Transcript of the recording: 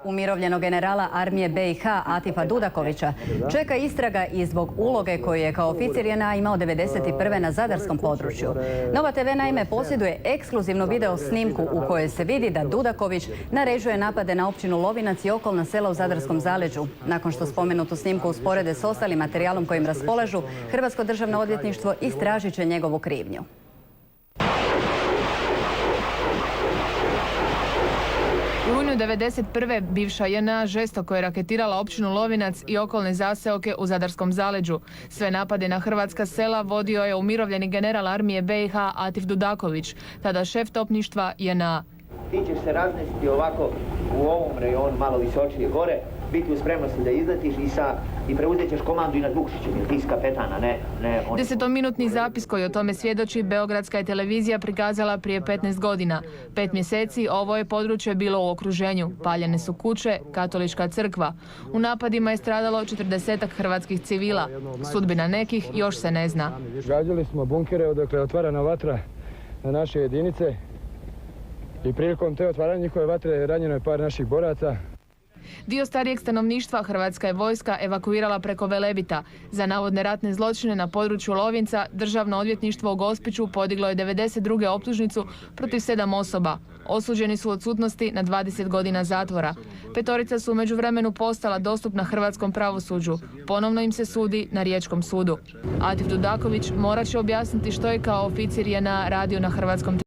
Umirovljenog generala armije BiH Atifa Dudakovića čeka istraga i zbog uloge koju je kao oficir JNA imao 1991. na zadarskom području. Nova TV naime posjeduje ekskluzivnu video snimku u kojoj se vidi da Dudaković naređuje napade na općinu Lovinac i okolna sela u Zadarskom zaleđu. Nakon što spomenutu snimku usporede s ostalim materijalom kojim raspolažu, Hrvatsko državno odvjetništvo istražit će njegovu krivnju. U rujnu 1991. bivša JNA žestoko je raketirala općinu Lovinac i okolne zaseoke u Zadarskom zaleđu. Sve napade na hrvatska sela vodio je umirovljeni general armije BiH Atif Dudaković, tada šef topništva JNA. Ti ćeš se raznesti ovako u ovom rejonu malo visočije gore, biti u spremnosti da izletiš i preuzet ćeš komandu i nad Vukšićem, jer ti si kapetana, ne on. 10-minutni zapis koji o tome svjedoči Beogradska je televizija prikazala prije 15 godina. 5 mjeseci ovo je područje bilo u okruženju. Paljene su kuće, katolička crkva. U napadima je stradalo 40 hrvatskih civila. Sudbina nekih još se ne zna. Gađali smo bunkere odakle je otvarana vatra na naše jedinice i prilikom te otvaranja njihove vatre ranjeno je par naših boraca. Dio starijeg stanovništva hrvatska je vojska evakuirala preko Velebita. Za navodne ratne zločine na području Lovinca Državno odvjetništvo u Gospiću podiglo je 1992. optužnicu protiv 7 osoba. Osuđeni su odsutnosti na 20 godina zatvora. 5 su u međuvremenu postala dostupna hrvatskom pravosuđu. Ponovno im se sudi na Riječkom sudu. Atif Dudaković morat će objasniti što je kao oficir JNA radio na hrvatskom